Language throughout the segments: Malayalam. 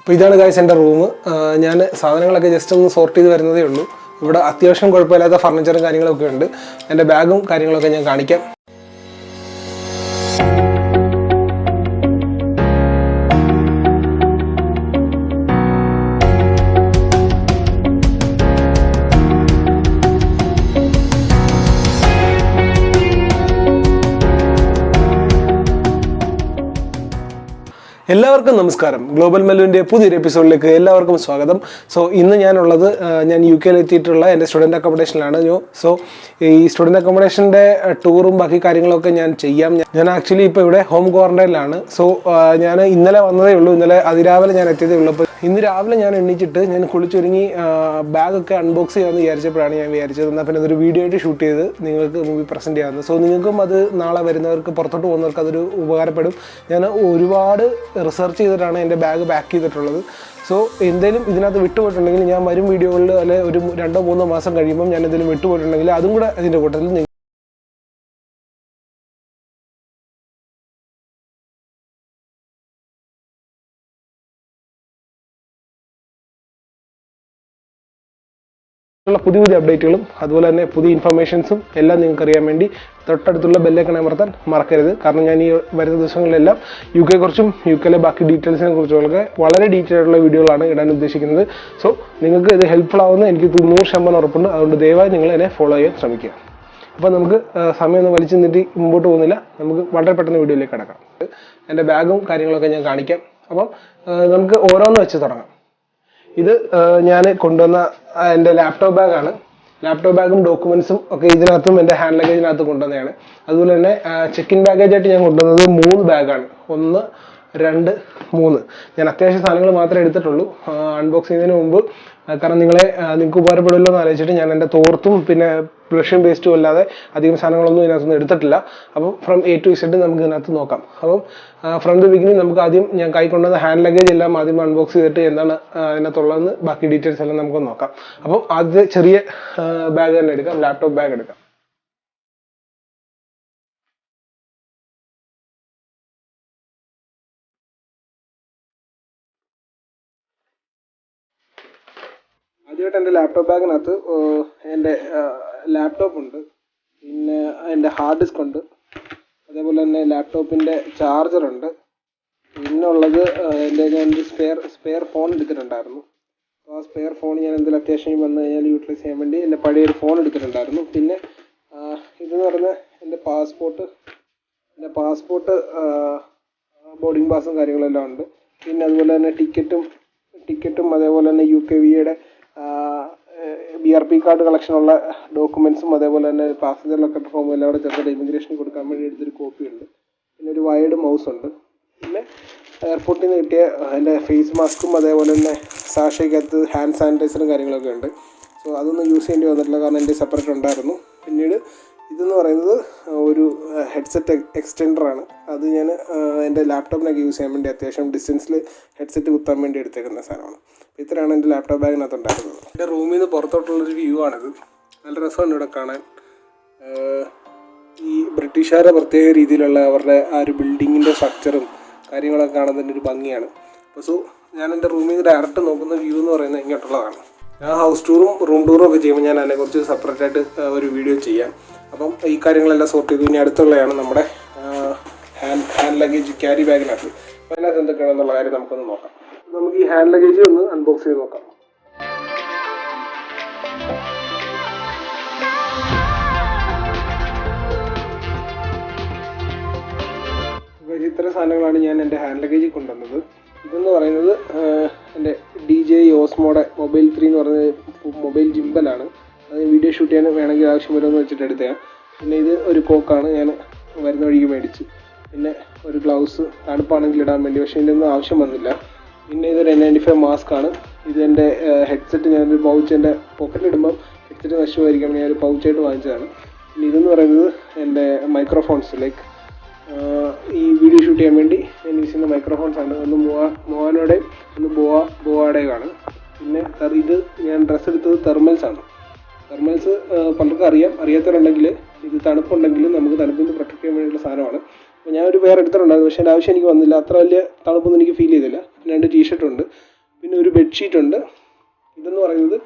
അപ്പോൾ ഇതാണ് ഗൈസ് എൻ്റെ റൂം. ഞാൻ സാധനങ്ങളൊക്കെ ജസ്റ്റ് ഒന്ന് സോർട്ട് ചെയ്ത് വരുന്നതേ ഉള്ളൂ. ഇവിടെ അത്യാവശ്യം കുഴപ്പമില്ലാത്ത ഫർണിച്ചറും കാര്യങ്ങളൊക്കെ ഉണ്ട്. എൻ്റെ ബാഗും കാര്യങ്ങളൊക്കെ ഞാൻ കാണിക്കാം. എല്ലാവർക്കും നമസ്കാരം. ഗ്ലോബൽ മെല്ലുവിൻ്റെ പുതിയൊരു എപ്പിസോഡിലേക്ക് എല്ലാവർക്കും സ്വാഗതം. സോ ഇന്ന് ഞാൻ യു കെയിൽ എത്തിയിട്ടുള്ള എൻ്റെ സ്റ്റുഡൻറ്റ് അക്കോമഡേഷനിലാണ്. സോ ഈ സ്റ്റുഡൻറ്റ് അക്കോമഡേഷൻ്റെ ടൂറും ബാക്കി കാര്യങ്ങളൊക്കെ ഞാൻ ചെയ്യാം. ഞാൻ ആക്ച്വലി ഇപ്പോൾ ഇവിടെ ഹോം ക്വാറന്റൈനിലാണ്. സോ ഞാൻ ഇന്നലെ വന്നതേ ഉള്ളൂ. ഇന്നലെ അതിരാവിലെ ഞാൻ എത്തിയതേ ഉള്ളൂ. അപ്പോൾ ഇന്ന് രാവിലെ ഞാൻ എണ്ണിച്ചിട്ട് ഞാൻ കുളിച്ചൊരുങ്ങി ബാഗൊക്കെ അൺബോക്സ് ചെയ്യാമെന്ന് വിചാരിച്ചപ്പോഴാണ് ഞാൻ വിചാരിച്ചത് എന്നാൽ പിന്നെ അതൊരു വീഡിയോ ആയിട്ട് ഷൂട്ട് ചെയ്ത് നിങ്ങൾക്ക് മൂവി പ്രസൻറ്റ് ചെയ്യാമെന്ന്. സോ നിങ്ങൾക്കും അത് നാളെ വരുന്നവർക്ക് പുറത്തോട്ട് പോകുന്നവർക്ക് അതൊരു ഉപകാരപ്പെടും. ഞാൻ ഒരുപാട് റിസർച്ച് ചെയ്തിട്ടാണ് എൻ്റെ ബാഗ് പാക്ക് ചെയ്തിട്ടുള്ളത്. സോ എന്തെങ്കിലും ഇതിനകത്ത് വിട്ടുപോയിട്ടുണ്ടെങ്കിൽ ഞാൻ വരും വീഡിയോകളിൽ അല്ലെ ഒരു 2-3 മാസം കഴിയുമ്പം ഞാൻ എന്തെങ്കിലും വിട്ടുപോയിട്ടുണ്ടെങ്കിൽ അതും കൂടെ അതിൻ്റെ കൂട്ടത്തിൽ പുതിയ അപ്ഡേറ്റുകളും അതുപോലെ തന്നെ പുതിയ ഇൻഫർമേഷൻസും എല്ലാം നിങ്ങൾക്ക് അറിയാൻ വേണ്ടി തൊട്ടടുത്തുള്ള ബെല്ലൈക്കൺ അമർത്താൻ മറക്കരുത്. കാരണം ഞാൻ ഈ വരുന്ന ദിവസങ്ങളിലെല്ലാം യു കെയെക്കുറിച്ചും യു കെയിലെ ബാക്കി ഡീറ്റെയിൽസിനെ കുറിച്ചുമൊക്കെ വളരെ ഡീറ്റെയിൽ ആയിട്ടുള്ള വീഡിയോകളാണ് ഇടാൻ ഉദ്ദേശിക്കുന്നത്. സോ നിങ്ങൾക്ക് ഇത് ഹെൽപ്ഫുൾ ആവുമെന്ന് എനിക്ക് 100% ഉറപ്പുണ്ട്. അതുകൊണ്ട് ദയവായി നിങ്ങൾ എന്നെ ഫോളോ ചെയ്യാൻ ശ്രമിക്കുക. അപ്പോൾ നമുക്ക് സമയമൊന്നും വലിച്ചു നിന്നിട്ട് മുമ്പോട്ട് പോകുന്നില്ല. നമുക്ക് വളരെ പെട്ടെന്ന് വീഡിയോയിലേക്ക് കിടക്കാം. എൻ്റെ ബാഗും കാര്യങ്ങളൊക്കെ ഞാൻ കാണിക്കാം. അപ്പം നമുക്ക് ഓരോന്ന് വെച്ച് തുടങ്ങാം. ഇത് ഞാൻ കൊണ്ടുവന്ന എൻ്റെ ലാപ്ടോപ്പ് ബാഗാണ്. ലാപ്ടോപ്പ് ബാഗും ഡോക്യുമെന്റ്സും ഒക്കെ ഇതിനകത്തും എൻ്റെ ഹാൻഡ് ലഗേജിനകത്ത് കൊണ്ടുവന്നതാണ്. അതുപോലെ തന്നെ ചെക്ക് ഇൻ ബാഗേജായിട്ട് ഞാൻ കൊണ്ടുവന്നത് 3 ബാഗാണ്. 1, 2, 3. ഞാൻ അത്യാവശ്യം സാധനങ്ങൾ മാത്രമേ എടുത്തിട്ടുള്ളൂ അൺബോക്സ് ചെയ്യുന്നതിന് മുമ്പ്. കാരണം നിങ്ങൾക്ക് ഉപകാരപ്പെടുമല്ലോ എന്ന് ആലോചിച്ചിട്ട് ഞാൻ എൻ്റെ തോർത്തും പിന്നെ ബ്രഷും പേസ്റ്റും അല്ലാതെ അധികം സാധനങ്ങളൊന്നും ഇതിനകത്തൊന്നും എടുത്തിട്ടില്ല. അപ്പം ഫ്രം A to Z നമുക്ക് ഇതിനകത്ത് നോക്കാം. അപ്പം ഫ്രം ദി ബിഗിനിങ് നമുക്ക് ആദ്യം ഞാൻ കൈക്കൊണ്ടുവന്ന ഹാൻഡ് ലഗേജ് എല്ലാം ആദ്യം അൺബോക്സ് ചെയ്തിട്ട് എന്താണ് അതിനകത്തുള്ളതെന്ന് ബാക്കി ഡീറ്റെയിൽസ് എല്ലാം നമുക്ക് നോക്കാം. അപ്പം ആദ്യത്തെ ചെറിയ ബാഗ് തന്നെ എടുക്കാം. ലാപ്ടോപ്പ് ബാഗ് എടുക്കാം. ആദ്യമായിട്ട് എൻ്റെ ലാപ്ടോപ്പ് ബാഗിനകത്ത് എൻ്റെ ലാപ്ടോപ്പ് ഉണ്ട്, പിന്നെ എൻ്റെ ഹാർഡ് ഡിസ്ക് ഉണ്ട്, അതേപോലെ തന്നെ ലാപ്ടോപ്പിൻ്റെ ചാർജറുണ്ട്, പിന്നെ ഉള്ളത് ഞാനൊരു സ്പെയർ ഫോൺ എടുത്തിട്ടുണ്ടായിരുന്നു. ആ സ്പെയർ ഫോൺ ഞാൻ എന്തെങ്കിലും അത്യാവശ്യം വന്നു കഴിഞ്ഞാൽ യൂട്ടിലൈസ് ചെയ്യാൻ വേണ്ടി എൻ്റെ പഴയൊരു ഫോൺ എടുത്തിട്ടുണ്ടായിരുന്നു. പിന്നെ ഇതെന്ന് പറഞ്ഞാൽ എൻ്റെ പാസ്പോർട്ട് ബോർഡിംഗ് പാസും കാര്യങ്ങളെല്ലാം ഉണ്ട്. പിന്നെ അതുപോലെ തന്നെ ടിക്കറ്റും അതേപോലെ തന്നെ UKVA BRP കാർഡ് കളക്ഷനുള്ള ഡോക്യുമെൻസും അതേപോലെ തന്നെ പാസഞ്ചർ ലൊക്കേറ്റർ ഫോമും എല്ലാം കൂടെ ചേർത്തിട്ട് ഇമിഗ്രേഷനിൽ കൊടുക്കാൻ വേണ്ടി എടുത്തൊരു കോപ്പി ഉണ്ട്. പിന്നെ ഒരു വയർഡ് മൗസ് ഉണ്ട്. പിന്നെ എയർപോർട്ടിൽ നിന്ന് കിട്ടിയ എൻ്റെ ഫേസ് മാസ്കും അതേപോലെ തന്നെ സാഷയ്ക്കകത്ത് ഹാൻഡ് സാനിറ്റൈസറും കാര്യങ്ങളൊക്കെ ഉണ്ട്. സോ അതൊന്നും യൂസ് ചെയ്യേണ്ടി വന്നിട്ടില്ല, കാരണം എൻ്റെ സെപ്പറേറ്റ് ഉണ്ടായിരുന്നു. പിന്നീട് ഇതെന്ന് പറയുന്നത് ഒരു ഹെഡ്സെറ്റ് എക്സ്റ്റെൻഡറാണ്. അത് ഞാൻ എൻ്റെ ലാപ്ടോപ്പിനൊക്കെ യൂസ് ചെയ്യാൻ വേണ്ടി അത്യാവശ്യം ഡിസ്റ്റൻസിൽ ഹെഡ്സെറ്റ് കുത്താൻ വേണ്ടി എടുത്തേക്കുന്ന സാധനമാണ്. ഇത്രയാണ് എൻ്റെ ലാപ്ടോപ്പ് ബാഗിനകത്ത് ഉണ്ടായിരുന്നത്. എൻ്റെ റൂമിൽ നിന്ന് പുറത്തോട്ടുള്ളൊരു വ്യൂ ആണിത്. നല്ല രസമുണ്ട് ഇവിടെ കാണാൻ. ഈ ബ്രിട്ടീഷുകാരുടെ പ്രത്യേക രീതിയിലുള്ള അവരുടെ ആ ഒരു ബിൽഡിങ്ങിൻ്റെ സ്ട്രക്ചറും കാര്യങ്ങളൊക്കെ കാണുന്നതിൻ്റെ ഒരു ഭംഗിയാണ്. അപ്പോൾ സോ ഞാൻ എൻ്റെ റൂമിൽ നിന്ന് ഡയറക്റ്റ് നോക്കുന്ന വ്യൂ എന്ന് പറയുന്നത് ഇങ്ങോട്ടുള്ളതാണ്. ഞാൻ ഹൗസ് ടൂറും റൂം ടൂറും ഒക്കെ ചെയ്യുമ്പോൾ ഞാൻ അതിനെക്കുറിച്ച് സെപ്പറേറ്റ് ആയിട്ട് ഒരു വീഡിയോ ചെയ്യാം. അപ്പം ഈ കാര്യങ്ങളെല്ലാം സോർട്ട് ചെയ്തു. ഇനി അടുത്തുള്ളതാണ് നമ്മുടെ ഹാൻഡ് ലഗേജ് ക്യാരി ബാഗിനകത്ത്. അപ്പോൾ അതിനകത്ത് എന്തൊക്കെയാണെന്നുള്ള കാര്യം നമുക്കൊന്ന് നോക്കാം. നമുക്ക് ഈ ഹാൻഡ് ലഗേജ് ഒന്ന് അൺബോക്സ് ചെയ്ത് നോക്കാം. ഇത്തരം സാധനങ്ങളാണ് ഞാൻ എൻ്റെ ഹാൻഡ് ലഗേജിൽ കൊണ്ടുവന്നത്. ഇതെന്ന് പറയുന്നത് എൻ്റെ DJI Osmoയുടെ മൊബൈൽ 3 എന്ന് പറയുന്നത് മൊബൈൽ ജിംബലാണ്. അത് വീഡിയോ ഷൂട്ട് ചെയ്യാൻ വേണമെങ്കിൽ ആവശ്യം വരുമെന്ന് വെച്ചിട്ട് എടുത്തതാണ്. പിന്നെ ഇത് ഒരു കോക്കാണ് ഞാൻ വരുന്ന വഴിക്ക് മേടിച്ചു. പിന്നെ ഒരു ഗ്ലൗസ് തണുപ്പാണെങ്കിൽ ഇടാൻ വേണ്ടി, പക്ഷേ ഇതിൻ്റെ ഒന്നും ആവശ്യം വന്നില്ല. പിന്നെ ഇതൊരു N95 മാസ്ക് ആണ്. ഇതെൻ്റെ ഹെഡ്സെറ്റ് ഞാനൊരു പൗച്ച് എൻ്റെ പോക്കറ്റിലിടുമ്പം ഹെഡ്സെറ്റ് നഷ്ടമായിരിക്കാൻ വേണ്ടി ഞാനൊരു പൗച്ചായിട്ട് വാങ്ങിച്ചതാണ്. പിന്നെ ഇതെന്ന് പറയുന്നത് എൻ്റെ മൈക്രോഫോൺസ്, ലൈക്ക് ഈ വീഡിയോ ഷൂട്ട് ചെയ്യാൻ വേണ്ടി ഞാൻ യൂസ് ചെയ്യുന്ന മൈക്രോഫോൺസ് ആണ്. ഒന്ന് മോവാനോടെയും ഒന്ന് ബോവായുടെയും ആണ്. പിന്നെ ഇത് ഞാൻ ഡ്രസ്സ് എടുത്തത് തെർമൽസ് പലർക്കും അറിയാത്തവരുണ്ടെങ്കിൽ ഇത് തണുപ്പുണ്ടെങ്കിൽ നമുക്ക് തണുപ്പിൽ നിന്ന് പ്രൊട്ടക്ട് ചെയ്യാൻ വേണ്ടിയുള്ള സാധനമാണ്. അപ്പോൾ ഞാനൊരു പേർ എടുത്തിട്ടുണ്ടായിരുന്നു, പക്ഷേ എൻ്റെ ആവശ്യം എനിക്ക് വന്നില്ല. അത്ര വലിയ തണുപ്പൊന്നും എനിക്ക് ഫീൽ ചെയ്തില്ല. 2 ടീഷർട്ടുണ്ട്. പിന്നെ ഒരു ബെഡ്ഷീറ്റ് ഉണ്ട്. ഇതെന്ന് പറയുന്നത്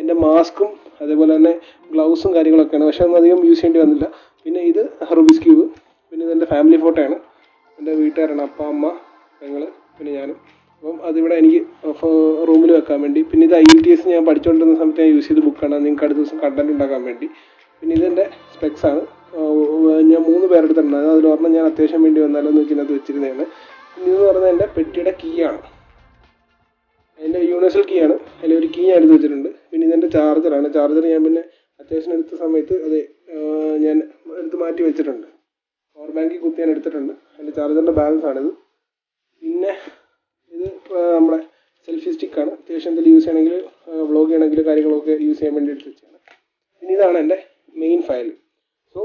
എൻ്റെ മാസ്കും അതേപോലെ തന്നെ ഗ്ലൗസും കാര്യങ്ങളൊക്കെയാണ്. പക്ഷെ ഒന്നും അധികം യൂസ് ചെയ്യേണ്ടി വന്നില്ല. പിന്നെ ഇത് റുബിക്സ് ക്യൂബ്. പിന്നെ ഇതെൻ്റെ ഫാമിലി ഫോട്ടോയാണ്. എൻ്റെ വീട്ടുകാരാണ്, അപ്പ, അമ്മ, പെങ്ങൾ, പിന്നെ ഞാനും. അപ്പം അതിവിടെ എനിക്ക് റൂമിൽ വെക്കാൻ വേണ്ടി. പിന്നെ ഇത് IELTS ഞാൻ പഠിച്ചുകൊണ്ടിരുന്ന സമയത്ത് ഞാൻ യൂസ് ചെയ്ത ബുക്കാണ്, നിങ്ങൾക്ക് അടുത്ത ദിവസം കണ്ടന്റ് ഉണ്ടാക്കാൻ വേണ്ടി. പിന്നെ ഇതെൻ്റെ സ്പെക്സാണ്. ഞാൻ 3 പേരെടുത്തിട്ടുണ്ടായിരുന്നു. അതിലൊരെണ്ണം ഞാൻ അത്യാവശ്യം വേണ്ടി വന്നാലോ എന്ന് വെച്ചിട്ട് വെച്ചിരുന്നതാണ്. പിന്നെ ഇതെന്ന് പറയുന്നത് എൻ്റെ പെട്ടിയുടെ കീ ആണ്. അതിൻ്റെ യൂണിവേഴ്സൽ കീ ആണ്. അതിലൊരു കീ ഞാൻ എടുത്ത് വെച്ചിട്ടുണ്ട്. പിന്നെ ഇതെൻ്റെ ചാർജറാണ്. ചാർജർ ഞാൻ പിന്നെ അത്യാവശ്യം എടുത്ത സമയത്ത് അത് ഞാൻ എടുത്ത് മാറ്റി വെച്ചിട്ടുണ്ട്. പവർ ബാങ്കിൽ കുത്തി ഞാൻ എടുത്തിട്ടുണ്ട്. അതിൻ്റെ ചാർജറിൻ്റെ ബാലൻസ് ആണിത്. പിന്നെ ഇത് നമ്മുടെ സെൽഫി സ്റ്റിക്കാണ്. അത്യാവശ്യം എന്തെങ്കിലും യൂസ് ചെയ്യണമെങ്കിൽ, വ്ളോഗ് ചെയ്യണമെങ്കിൽ കാര്യങ്ങളൊക്കെ യൂസ് ചെയ്യാൻ വേണ്ടി എടുത്ത് വെച്ചാണ്. പിന്നെ ഇതാണ് എൻ്റെ മെയിൻ ഫയൽ. സോ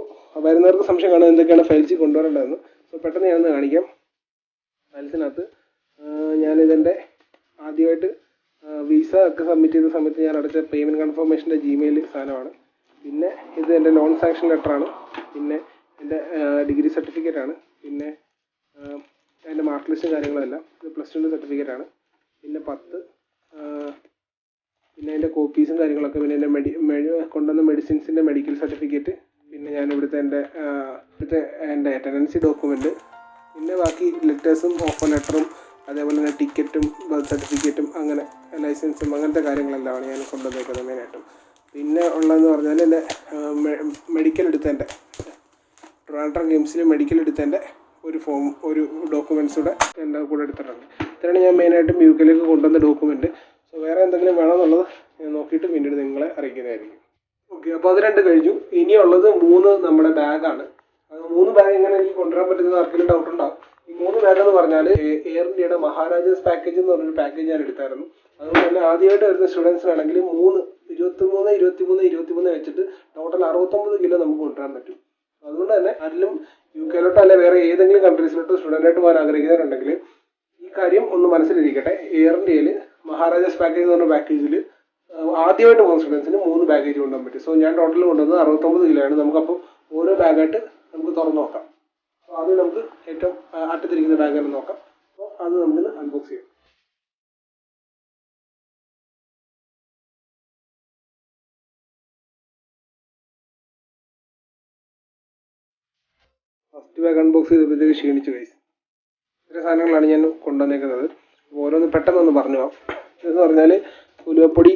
വരുന്നവർക്ക് സംശയം കാണാൻ എന്തൊക്കെയാണ് ഫയൽസിൽ കൊണ്ടുവരേണ്ടതെന്ന്. സോ പെട്ടെന്ന് ഞാനൊന്ന് കാണിക്കാം. ഫയൽസിനകത്ത് ഞാനിതെൻ്റെ ആദ്യമായിട്ട് വിസ ഒക്കെ സബ്മിറ്റ് ചെയ്ത സമയത്ത് ഞാൻ അടച്ച പേയ്മെൻറ്റ് കൺഫർമേഷൻ്റെ Gmail സാധനമാണ്. പിന്നെ ഇത് എൻ്റെ ലോൺ സാങ്ഷൻ ലെറ്ററാണ്. പിന്നെ എൻ്റെ ഡിഗ്രി സർട്ടിഫിക്കറ്റാണ്. പിന്നെ എൻ്റെ മാർക്ക് ലിസ്റ്റും കാര്യങ്ങളെല്ലാം. ഇത് +2 സർട്ടിഫിക്കറ്റാണ്. പിന്നെ 10 പിന്നെ എൻ്റെ കോപ്പീസും കാര്യങ്ങളൊക്കെ. പിന്നെ എൻ്റെ കൊണ്ടുവന്ന മെഡിസിൻസിൻ്റെ മെഡിക്കൽ സർട്ടിഫിക്കറ്റ്. പിന്നെ ഞാൻ ഇവിടുത്തെ എൻ്റെ അറ്റൻഡൻസി ഡോക്യുമെൻറ്റ്. പിന്നെ ബാക്കി ലെറ്റേഴ്സും ഓഫർ ലെറ്ററും അതേപോലെ തന്നെ ടിക്കറ്റും ബർത്ത് സർട്ടിഫിക്കറ്റും അങ്ങനെ ലൈസൻസും അങ്ങനത്തെ കാര്യങ്ങളെല്ലാമാണ് ഞാൻ കൊണ്ടുവന്നേക്കുന്നത് മെയിനായിട്ടും. പിന്നെ ഉള്ളതെന്ന് പറഞ്ഞാൽ എൻ്റെ മെഡിക്കൽ എടുത്തതിൻ്റെ ട്രിവാൻഡ്രം ഗെയിംസിൽ മെഡിക്കൽ എടുത്തതിൻ്റെ ഒരു ഡോക്യുമെൻറ്റ്സ് കൂടെ എൻ്റെ കൂടെ എടുത്തിട്ടുണ്ട്. ഇത്രയാണ് ഞാൻ മെയിനായിട്ടും UK കൊണ്ടുവന്ന ഡോക്യുമെൻറ്റ്. സോ വേറെ എന്തെങ്കിലും വേണമെന്നുള്ളത് ഞാൻ നോക്കിയിട്ട് പിന്നീട് നിങ്ങളെ അറിയിക്കുന്നതായിരിക്കും. ഓക്കെ, അപ്പോൾ അത് 2 കഴിഞ്ഞു. ഇനിയുള്ളത് 3 നമ്മുടെ ബാഗാണ്. 3 ബാഗ് എങ്ങനെ എനിക്ക് കൊണ്ടുവരാൻ പറ്റുന്നത് ആർക്കെങ്കിലും ഡൗട്ട് ഉണ്ടാവും. ഈ 3 ബാഗ് എന്ന് പറഞ്ഞാൽ എയർ ഇന്ത്യയുടെ മഹാരാജാസ് പാക്കേജ് എന്ന് പറഞ്ഞൊരു പാക്കേജ് ഞാൻ എടുത്തായിരുന്നു. അതുകൊണ്ട് തന്നെ ആദ്യമായിട്ട് വരുന്ന സ്റ്റുഡൻസിനാണെങ്കിൽ 23 വെച്ചിട്ട് ടോട്ടൽ 69 കിലോ നമുക്ക് കൊണ്ടുവരാൻ പറ്റും. അതുകൊണ്ട് തന്നെ ആരിലും UK അല്ലെ വേറെ ഏതെങ്കിലും കൺട്രീസിലോട്ടോ സ്റ്റുഡൻ്റായിട്ട് പോകാൻ ആഗ്രഹിക്കുന്നവരുണ്ടെങ്കിൽ ഈ കാര്യം ഒന്ന് മനസ്സിലിരിക്കട്ടെ. എയർ ഇന്ത്യയിൽ മഹാരാജാസ് പാക്കേജ് എന്ന് പറഞ്ഞ പാക്കേജിൽ ആദ്യമായിട്ട് പോകുന്ന സ്റ്റുഡൻസിന് 3 ബാഗേജ് കൊണ്ടുപോകാൻ പറ്റും. സോ ഞാൻ ടോട്ടൽ കൊണ്ടുവന്നത് 69 കിലോ ആണ്. നമുക്കപ്പോൾ ഓരോ ബാഗായിട്ട് നമുക്ക് തുറന്ന് നോക്കാം. അപ്പോൾ അത് നമുക്ക് ഏറ്റവും അറ്റത്തിരിക്കുന്ന ബാഗ് തന്നെ നോക്കാം. അപ്പോൾ അത് നമുക്ക് അൺബോക്സ് ചെയ്യാം. ഫസ്റ്റ് ബാഗ് അൺബോക്സ് ചെയ്തപ്പോഴത്തേക്ക് ക്ഷീണിച്ചു ഗൈസ്. ഇത്ര സാധനങ്ങളാണ് ഞാൻ കൊണ്ടുവന്നേക്കുന്നത്. ഓരോന്ന് പെട്ടെന്നൊന്ന് പറഞ്ഞു പോകാം. ഇതെന്ന് പറഞ്ഞാൽ ഉലുവപ്പൊടി,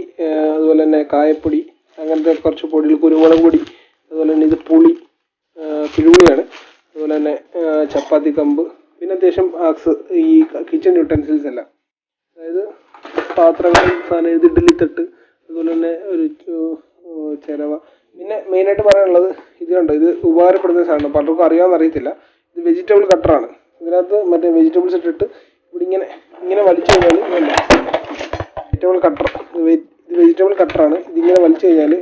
അതുപോലെ തന്നെ കായപ്പൊടി, അങ്ങനത്തെ കുറച്ച് പൊടികൾ, കുരുമുളക് പൊടി, അതുപോലെ തന്നെ ഇത് പിഴുപുളിയാണ്, അതുപോലെ തന്നെ ചപ്പാത്തി കമ്പ്, പിന്നെ അത്യാവശ്യം ഈ കിച്ചൺ യൂട്ടൻസിൽസ് എല്ലാം, അതായത് പാത്രങ്ങൾ, സാധനം, ഇത് ഇഡ്ഡലി തട്ട്, അതുപോലെ തന്നെ ഒരു ചിരവ. പിന്നെ മെയിനായിട്ട് പറയാനുള്ളത് ഇത് കണ്ടോ, ഇത് ഉപകാരപ്പെടുന്ന സാധനം, പലർക്കും അറിയാമെന്ന് അറിയത്തില്ല. ഇത് വെജിറ്റബിൾ കട്ടറാണ്. ഇതിനകത്ത് മറ്റേ വെജിറ്റബിൾസ് ഇട്ടിട്ട് ഇവിടെ ഇങ്ങനെ വലിച്ചു കഴിഞ്ഞാൽ വേണ്ട വെജിറ്റബിൾ കട്ടറാണ്. ഇതിങ്ങനെ വലിച്ചു കഴിഞ്ഞാൽ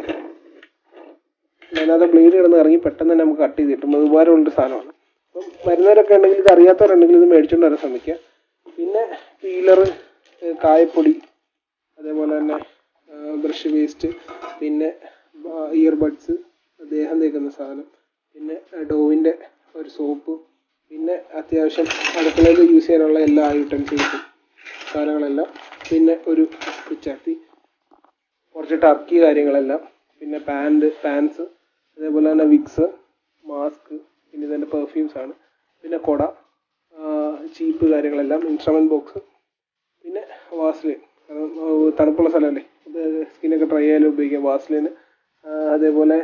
അതിനകത്ത് ബ്ലേഡ് കിടന്ന് ഇറങ്ങി പെട്ടെന്ന് തന്നെ നമുക്ക് കട്ട് ചെയ്ത് കിട്ടും. അത് ഉപകാരമുള്ളൊരു സാധനമാണ്. അപ്പം വരുന്നവരൊക്കെ ഉണ്ടെങ്കിൽ, ഇത് അറിയാത്തവരുണ്ടെങ്കിൽ ഇത് മേടിച്ചുകൊണ്ട് വരാൻ ശ്രമിക്കുക. പിന്നെ പീലർ, കായപ്പൊടി, അതേപോലെ തന്നെ ബ്രഷ് വേസ്റ്റ്, പിന്നെ ഇയർബഡ്സ്, ദേഹം തേക്കുന്ന സാധനം, പിന്നെ ഡോവിൻ്റെ ഒരു സോപ്പ്, പിന്നെ അത്യാവശ്യം അടുക്കളയിൽ യൂസ് ചെയ്യാനുള്ള എല്ലാ യൂട്ടൻസിൽസും സാധനങ്ങളെല്ലാം, പിന്നെ ഒരു പിച്ചാത്തി, കുറച്ച് ടർക്കി കാര്യങ്ങളെല്ലാം, പിന്നെ പാൻസ്, അതേപോലെ തന്നെ വിക്സ്, മാസ്ക്, പിന്നെ ഇതിൻ്റെ പെർഫ്യൂംസാണ്, പിന്നെ കുട, ചീപ്പ് കാര്യങ്ങളെല്ലാം, ഇൻസ്ട്രുമെൻറ്റ് ബോക്സ്, പിന്നെ വാസ്ലിൻ, തണുപ്പുള്ള സ്ഥലമല്ലേ, ഇത് സ്കിന്നൊക്കെ ഡ്രൈ ആയാലും ഉപയോഗിക്കാം വാസ്ലിന്. അതേപോലെ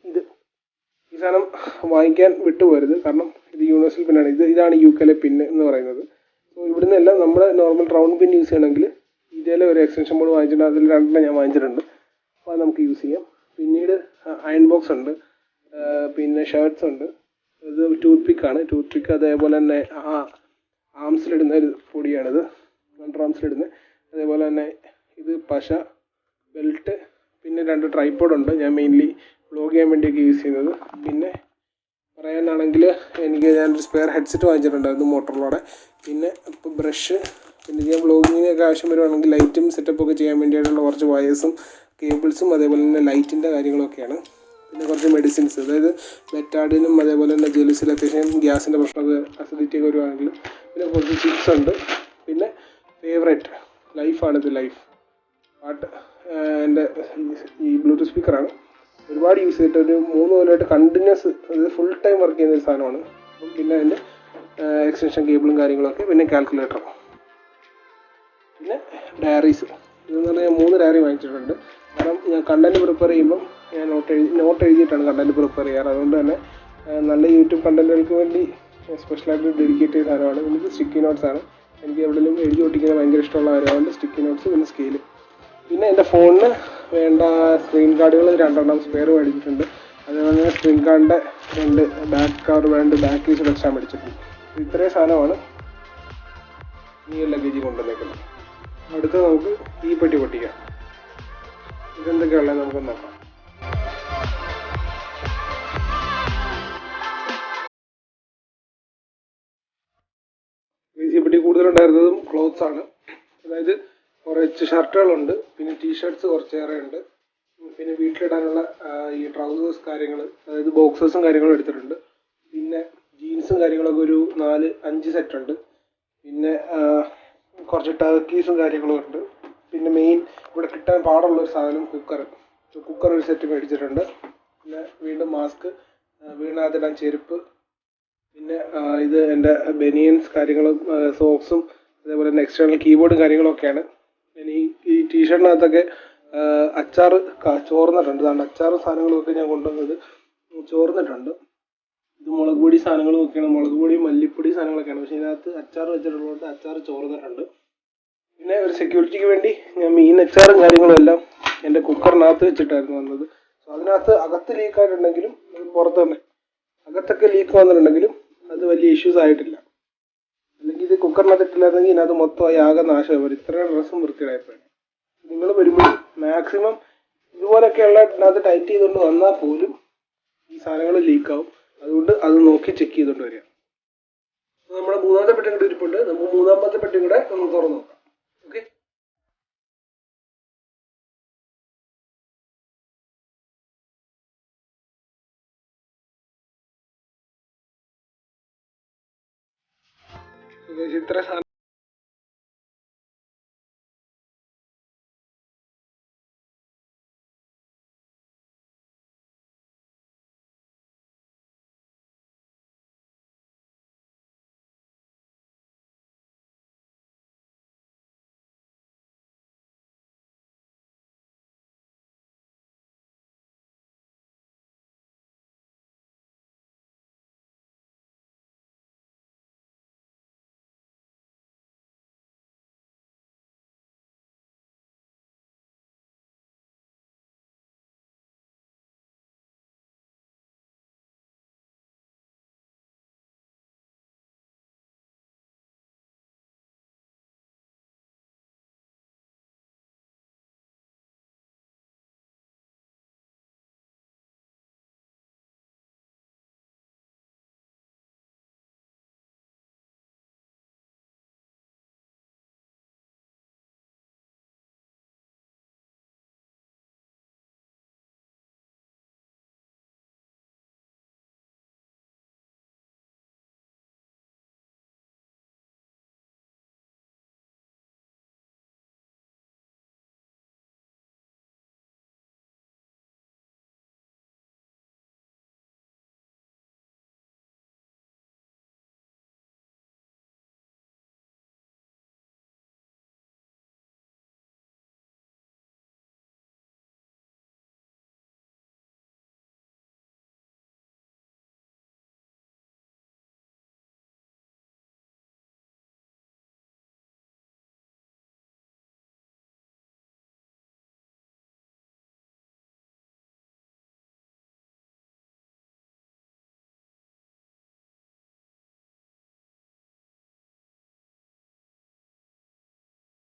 ഈ സാധനം വാങ്ങിക്കാൻ വിട്ടുപോകരുത്, കാരണം ഇത് യൂണിവേഴ്സൽ പിന്നാണ്. ഇതാണ് UK പിന്ന് എന്ന് പറയുന്നത്. സോ ഇവിടുന്ന് എല്ലാം നമ്മുടെ നോർമൽ റൗണ്ട് പിൻ യൂസ് ചെയ്യണമെങ്കിൽ ഇതിലെ ഒരു എക്സ്റ്റൻഷൻ ബോർഡ് വാങ്ങിച്ചിട്ടുണ്ട്. അതിൽ 2 ഞാൻ വാങ്ങിച്ചിട്ടുണ്ട്. അപ്പോൾ അത് നമുക്ക് യൂസ് ചെയ്യാം. പിന്നീട് അയൺ ബോക്സ് ഉണ്ട്, പിന്നെ ഷർട്ട്സ് ഉണ്ട്, ഇത് ടൂത്ത് പിക്കാണ്. അതേപോലെ തന്നെ ആംസിലിടുന്ന ഒരു പൊടിയാണിത്, അണ്ടർ ആംസിലിടുന്നത്. അതേപോലെ തന്നെ ഇത് പശ, ബെൽറ്റ്, പിന്നെ 2 ട്രൈപോഡ് ഉണ്ട്, ഞാൻ മെയിൻലി വ്ളോഗ് ചെയ്യാൻ വേണ്ടിയൊക്കെ യൂസ് ചെയ്യുന്നത്. പിന്നെ പറയാനാണെങ്കിൽ ഞാനൊരു സ്പെയർ ഹെഡ്സെറ്റ് വാങ്ങിച്ചിട്ടുണ്ടായിരുന്നു മോട്ടോറോളയുടെ. പിന്നെ ഇപ്പോൾ ബ്രഷ്, പിന്നെ ഞാൻ വ്ളോഗിങ്ങിനൊക്കെ ആവശ്യം വരുവാണെങ്കിൽ ലൈറ്റും സെറ്റപ്പൊക്കെ ചെയ്യാൻ വേണ്ടിയിട്ടുള്ള കുറച്ച് വയേഴ്സും കേബിൾസും, അതേപോലെ തന്നെ ലൈറ്റിൻ്റെ കാര്യങ്ങളൊക്കെയാണ്. പിന്നെ കുറച്ച് മെഡിസിൻസ്, അതായത് ബെറ്റാഡിനും അതേപോലെ തന്നെ ജെലിസിൽ അത്യാവശ്യം ഗ്യാസിൻ്റെ പ്രശ്നമൊക്കെ അസിഡിറ്റിയൊക്കെ വരുവാണെങ്കിൽ. പിന്നെ കുറച്ച് ചിപ്സ് ഉണ്ട്. പിന്നെ ഫേവറേറ്റ് ലൈഫാണിത്, ലൈഫ് പാട്ട്. എൻ്റെ ഈ ബ്ലൂടൂത്ത് സ്പീക്കറാണ്. ഒരുപാട് യൂസ് ചെയ്തിട്ട് ഒരു 3 കൊല്ലമായിട്ട് കണ്ടിന്യൂസ്, അതായത് ഫുൾ ടൈം വർക്ക് ചെയ്യുന്ന ഒരു സാധനമാണ്. പിന്നെ അതിൻ്റെ എക്സ്റ്റൻഷൻ കേബിളും കാര്യങ്ങളൊക്കെ, പിന്നെ കാൽക്കുലേറ്റർ, പിന്നെ ഡയറീസ്. ഇതെന്ന് പറഞ്ഞാൽ ഞാൻ 3 ഡയറി വാങ്ങിച്ചിട്ടുണ്ട്. കാരണം ഞാൻ കണ്ടൻറ്റ് പ്രിപ്പയർ ചെയ്യുമ്പം ഞാൻ നോട്ട് എഴുതിയിട്ടാണ് കണ്ടൻറ്റ് പ്രിപ്പയർ ചെയ്യാറ്. അതുകൊണ്ട് തന്നെ നല്ല യൂട്യൂബ് കണ്ടൻറ്റുകൾക്ക് വേണ്ടി സ്പെഷ്യലായിട്ട് ഡെഡിക്കേറ്റ് ചെയ്ത സാധനമാണ്. എനിക്ക് സ്റ്റിക്കി നോട്ട്സ് ആണ്. എനിക്ക് എവിടെയെങ്കിലും എഴുതി ഒട്ടിക്കുന്നത് ഭയങ്കര ഇഷ്ടമുള്ള കാര്യമാണ് സ്റ്റിക്കി നോട്ട്സ്, പിന്നെ സ്കെയിൽ. പിന്നെ എൻ്റെ ഫോണിന് വേണ്ട സ്ക്രീൻ ഗാർഡുകൾ 2 സ്പെയർ മേടിച്ചിട്ടുണ്ട്. അതേപോലെ തന്നെ സ്ക്രീൻ ഗാർഡിൻ്റെ 2 ബാക്ക് കവർ വേണ്ട ബാക്ക് പീസ് എക്സ്ട്രാ മേടിച്ചിട്ടുണ്ട്. ഇത്രയും സാധനമാണ് ഈ ലഗേജിൽ കൊണ്ടുവന്നേക്കുന്നത്. അടുത്ത് നമുക്ക് ഈ പെട്ടി പൊട്ടിക്കാം. ഇതെന്തൊക്കെയുള്ളത് നമുക്ക് നോക്കാം. ഈ പെട്ടി കൂടുതലുണ്ടായിരുന്നതും ക്ലോത്ത്സ് ആണ്. അതായത് കുറച്ച് ഷർട്ടുകളുണ്ട്, പിന്നെ ടീഷർട്ട്സ് കുറച്ചേറെ ഉണ്ട്, പിന്നെ വീട്ടിലിടാനുള്ള ഈ ട്രൗസേഴ്സ് കാര്യങ്ങൾ, അതായത് ബോക്സേഴ്സും കാര്യങ്ങളും എടുത്തിട്ടുണ്ട്. പിന്നെ ജീൻസും കാര്യങ്ങളൊക്കെ ഒരു 4-5 സെറ്റ് ഉണ്ട്. പിന്നെ കുറച്ച് ടർക്കീസും കാര്യങ്ങളും ഉണ്ട്. പിന്നെ മെയിൻ ഇവിടെ കിട്ടാൻ പാടുള്ളൊരു സാധനം കുക്കർ ഒരു സെറ്റ് മേടിച്ചിട്ടുണ്ട്. പിന്നെ വീണ്ടും മാസ്ക്, വീടിനകത്തിടാൻ ചെരുപ്പ്, പിന്നെ ഇത് എൻ്റെ ബനിയൻസ് കാര്യങ്ങളും സോക്സും, അതേപോലെ തന്നെ എക്സ്റ്റേണൽ കീബോർഡും കാര്യങ്ങളൊക്കെയാണ്. പിന്നെ ഈ ടീഷർട്ടിനകത്തൊക്കെ അച്ചാർ ചോർന്നിട്ടുണ്ട്. അതുകൊണ്ട് അച്ചാറും സാധനങ്ങളുമൊക്കെ ഞാൻ കൊണ്ടുവന്നത് ചോർന്നിട്ടുണ്ട്. ഇത് മുളക് പൊടി സാധനങ്ങളുമൊക്കെയാണ്, മുളക് പൊടി മല്ലിപ്പൊടി സാധനങ്ങളൊക്കെയാണ്. പക്ഷേ ഇതിനകത്ത് അച്ചാർ വെച്ചിട്ടുള്ളതുകൊണ്ട് അച്ചാർ ചോർന്നിട്ടുണ്ട്. പിന്നെ ഒരു സെക്യൂരിറ്റിക്ക് വേണ്ടി ഞാൻ മീൻ അച്ചാറും കാര്യങ്ങളും എല്ലാം എൻ്റെ കുക്കറിനകത്ത് വെച്ചിട്ടായിരുന്നു വന്നത്. സോ അതിനകത്ത് അകത്ത് ലീക്കായിട്ടുണ്ടെങ്കിലും പുറത്ത് തന്നെ അകത്തൊക്കെ ലീക്ക് വന്നിട്ടുണ്ടെങ്കിലും അത് വലിയ ഇഷ്യൂസ് ആയിട്ടില്ല. അല്ലെങ്കിൽ ഇത് കുക്കറിനകത്ത് ഇട്ടില്ലായിരുന്നെങ്കിൽ ഇതിനകത്ത് മൊത്തമായി ആകെ നാശമായി വരും. ഇത്രയും ഡ്രസ്സും വൃത്തിയായപ്പോഴാണ്. നിങ്ങൾ വരുമ്പോഴും മാക്സിമം ഇതുപോലെയൊക്കെയുള്ള ഇതിനകത്ത് ടൈറ്റ് ചെയ്തുകൊണ്ട് വന്നാൽ പോലും ഈ സാധനങ്ങൾ ലീക്കാവും. അതുകൊണ്ട് അത് നോക്കി ചെക്ക് ചെയ്തുകൊണ്ട് വരിക. നമ്മുടെ 3ാമത്തെ പെട്ടി കൂടെ ഇരിപ്പുണ്ട്. നമുക്ക് 3ാമത്തെ പെട്ടി കൂടെ ഒന്ന് തുറന്നു നോക്കാം. ഓക്കെ, ഇത്ര സാധനം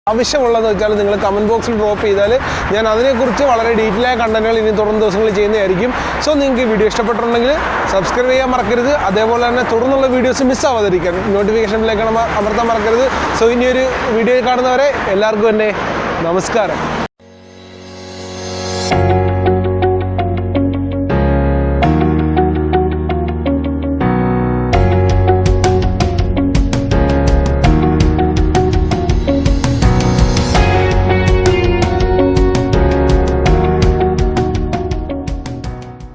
ആവശ്യമുള്ളതെന്ന് വെച്ചാൽ നിങ്ങൾ കമൻറ്റ് ബോക്സിൽ ഡ്രോപ്പ് ചെയ്താൽ ഞാൻ അതിനെക്കുറിച്ച് വളരെ ഡീറ്റെയിൽ ആയ കണ്ടന്റുകൾ ഇനി തുടർന്ന് ദിവസങ്ങളിൽ ചെയ്യുന്നതായിരിക്കും. സോ നിങ്ങൾക്ക് ഈ വീഡിയോ ഇഷ്ടപ്പെട്ടിട്ടുണ്ടെങ്കിൽ സബ്സ്ക്രൈബ് ചെയ്യാൻ മറക്കരുത്. അതേപോലെ തന്നെ തുടർന്നുള്ള വീഡിയോസ് മിസ്സാവാതിരിക്കാൻ നോട്ടിഫിക്കേഷൻ ബെൽ അമർത്താൻ മറക്കരുത്. സോ ഇനിയൊരു വീഡിയോ കാണുന്നവരെ എല്ലാവർക്കും തന്നെ നമസ്കാരം.